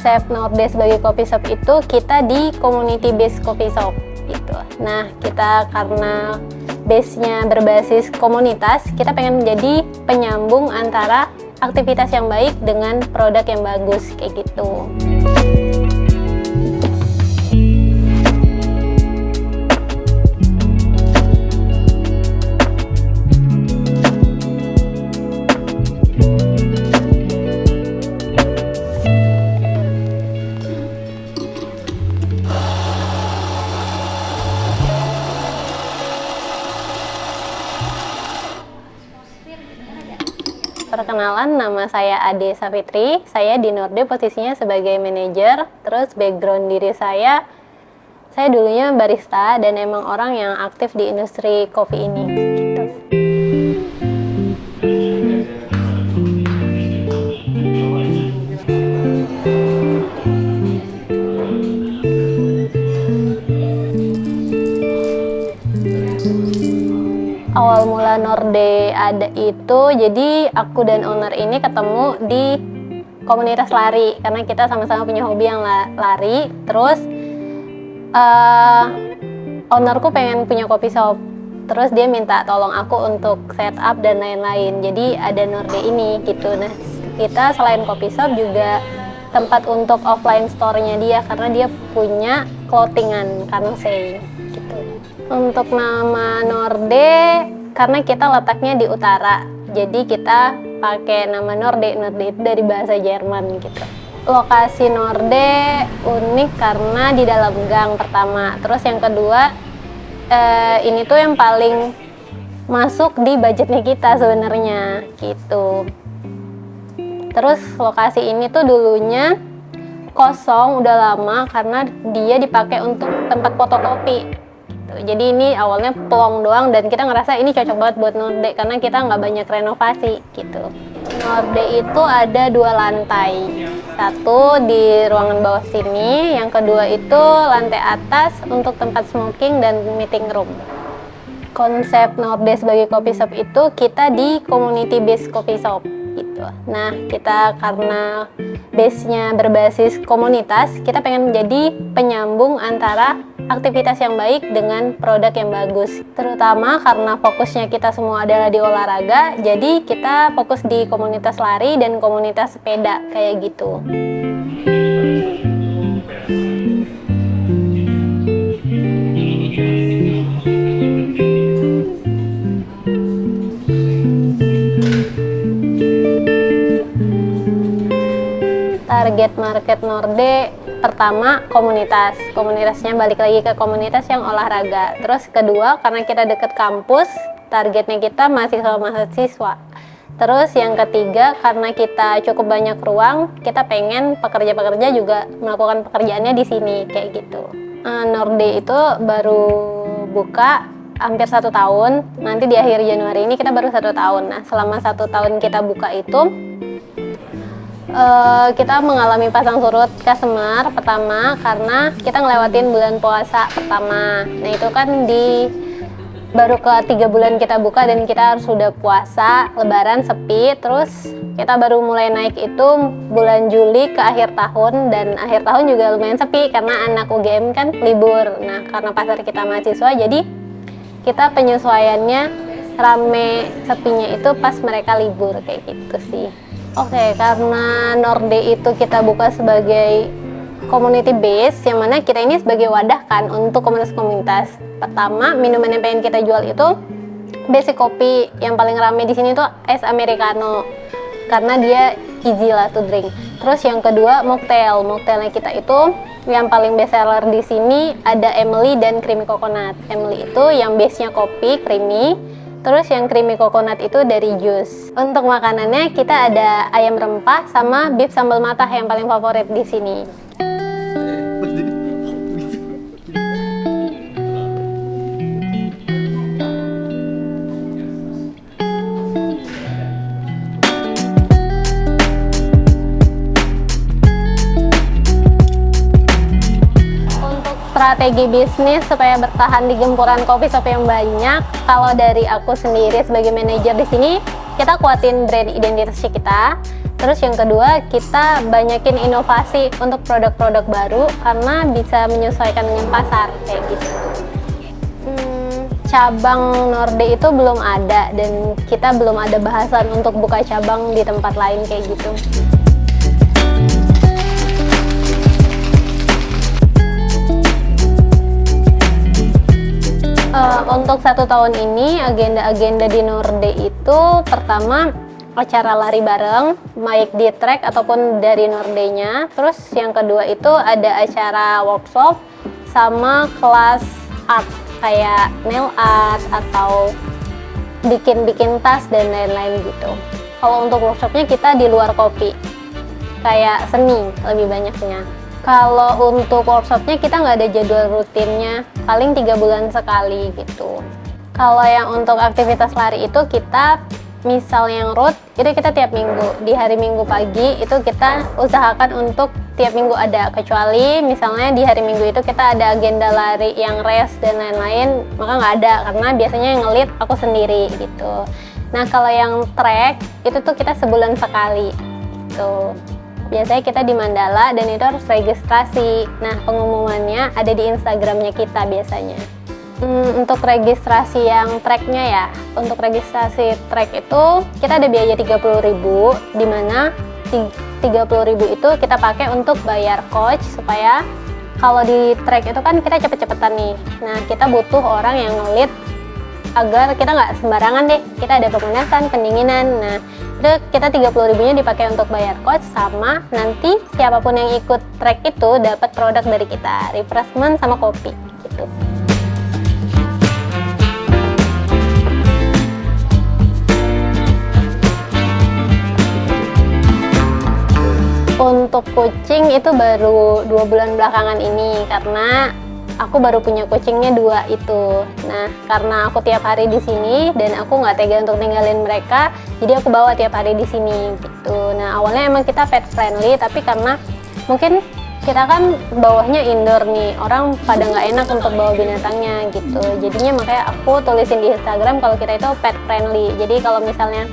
Konsep Norde sebagai coffee shop itu kita di community based coffee shop gitu. Nah, kita karena base-nya berbasis komunitas, kita pengen menjadi penyambung antara aktivitas yang baik dengan produk yang bagus kayak gitu. Perkenalan, nama saya Ade Safitri. Saya di Norde posisinya sebagai manajer. Terus background diri saya dulunya barista dan emang orang yang aktif di industri kopi ini. Gitu. Awal mula Norde ada itu, jadi aku dan owner ini ketemu di komunitas lari karena kita sama-sama punya hobi yang lari. Terus ownerku pengen punya coffee shop, terus dia minta tolong aku untuk set up dan lain-lain. Jadi ada Norde ini gitu. Nah, kita selain coffee shop juga tempat untuk offline store-nya dia karena dia punya clothingan Kansei gitu. Untuk nama Norde, karena kita letaknya di utara, jadi kita pakai nama Norde. Norde itu dari bahasa Jerman gitu. Lokasi Norde unik karena di dalam gang pertama. Terus yang kedua, ini tuh yang paling masuk di budgetnya kita sebenarnya gitu. Terus lokasi ini tuh dulunya kosong udah lama karena dia dipakai untuk tempat fotokopi. Jadi ini awalnya pelong doang dan kita ngerasa ini cocok banget buat Norde karena kita nggak banyak renovasi gitu. Norde itu ada 2 lantai, satu di ruangan bawah sini, yang kedua itu lantai atas untuk tempat smoking dan meeting room. Konsep Norde sebagai coffee shop itu kita di community based coffee shop gitu. Nah, kita karena base-nya berbasis komunitas, kita pengen menjadi penyambung antara aktivitas yang baik dengan produk yang bagus. Terutama karena fokusnya kita semua adalah di olahraga, jadi kita fokus di komunitas lari dan komunitas sepeda kayak gitu. Target market Norde pertama komunitasnya balik lagi ke komunitas yang olahraga. Terus kedua, karena kita deket kampus, targetnya kita mahasiswa. Terus yang ketiga, karena kita cukup banyak ruang, kita pengen pekerja-pekerja juga melakukan pekerjaannya di sini kayak gitu. Norde itu baru buka hampir 1 tahun. Nanti di akhir Januari ini kita baru 1 tahun. Nah, selama 1 tahun kita buka itu kita mengalami pasang surut customer pertama karena kita ngelewatin bulan puasa pertama. Nah, itu kan baru ke 3 bulan kita buka dan kita harus sudah puasa, lebaran sepi. Terus kita baru mulai naik itu bulan Juli ke akhir tahun, dan akhir tahun juga lumayan sepi karena anak UGM kan libur. Nah, karena pasar kita mahasiswa, jadi kita penyesuaiannya rame sepinya itu pas mereka libur kayak gitu sih. Oke, karena Norde itu kita buka sebagai community base, yang mana kita ini sebagai wadah kan untuk komunitas-komunitas. Pertama, minuman yang pengen kita jual itu basic kopi. Yang paling rame di sini tuh es americano, karena dia easy lah to drink. Terus yang kedua, mocktailnya kita itu yang paling best seller di sini ada Emily dan creamy coconut. Emily itu yang base-nya kopi, creamy. Terus yang creamy coconut itu dari jus. Untuk makanannya kita ada ayam rempah sama beef sambal matah yang paling favorit di sini. Strategi bisnis supaya bertahan di gempuran coffee shop yang banyak. Kalau dari aku sendiri sebagai manajer di sini, kita kuatin brand identitas kita. Terus yang kedua, kita banyakin inovasi untuk produk-produk baru karena bisa menyesuaikan dengan pasar kayak gitu. Cabang Norde itu belum ada dan kita belum ada bahasan untuk buka cabang di tempat lain kayak gitu. Untuk 1 tahun ini agenda-agenda di Norde itu pertama acara lari bareng, baik di track ataupun dari Nordenya. Terus yang kedua itu ada acara workshop sama kelas art kayak nail art atau bikin-bikin tas dan lain-lain gitu. Kalau untuk workshopnya kita di luar kopi, kayak seni lebih banyaknya. Kalau untuk workshopnya kita nggak ada jadwal rutinnya, paling 3 bulan sekali gitu. Kalau yang untuk aktivitas lari itu kita misal yang road itu kita tiap minggu, di hari Minggu pagi itu kita usahakan untuk tiap minggu ada, kecuali misalnya di hari Minggu itu kita ada agenda lari yang race dan lain-lain, maka nggak ada karena biasanya yang nge-lead aku sendiri gitu. Nah kalau yang track itu tuh kita sebulan sekali gitu. Biasanya kita di Mandala dan itu harus registrasi. Nah pengumumannya ada di Instagramnya kita biasanya. Untuk registrasi yang tracknya ya, untuk registrasi track itu kita ada biaya 30.000, di mana 30.000 itu kita pakai untuk bayar coach supaya kalau di track itu kan kita cepet-cepetan nih. Nah kita butuh orang yang nge-lead agar kita nggak sembarangan deh, kita ada pemanasan, pendinginan. Nah itu kita 30.000-nya dipakai untuk bayar coach, sama nanti siapapun yang ikut track itu dapat produk dari kita, refreshment sama kopi gitu. Untuk coaching itu baru 2 bulan belakangan ini karena aku baru punya coachingnya 2 itu. Nah, karena aku tiap hari di sini dan aku nggak tega untuk ninggalin mereka, jadi aku bawa tiap hari di sini gitu. Nah, awalnya emang kita pet friendly, tapi karena mungkin kita kan bawahnya indoor nih, orang pada nggak enak untuk bawa binatangnya gitu. Jadinya makanya aku tulisin di Instagram kalau kita itu pet friendly. Jadi kalau misalnya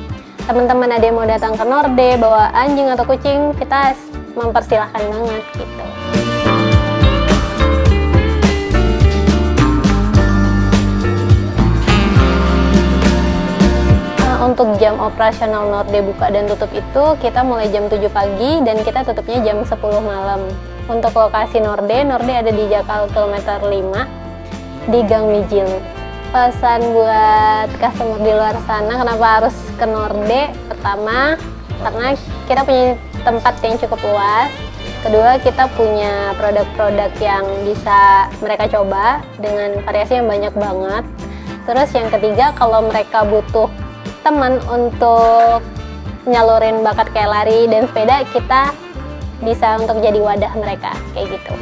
teman-teman ada yang mau datang ke Norde bawa anjing atau kucing, kita mempersilahkan banget gitu. Untuk jam operasional Norde buka dan tutup itu kita mulai jam 7 pagi dan kita tutupnya jam 10 malam. Untuk lokasi Norde ada di Jakal kilometer 5 di Gang Mijil. Pesan buat customer di luar sana kenapa harus ke Norde? Pertama, karena kita punya tempat yang cukup luas. Kedua, kita punya produk-produk yang bisa mereka coba dengan variasi yang banyak banget. Terus yang ketiga, kalau mereka butuh teman untuk nyalurin bakat kayak lari dan sepeda, kita bisa untuk jadi wadah mereka kayak gitu.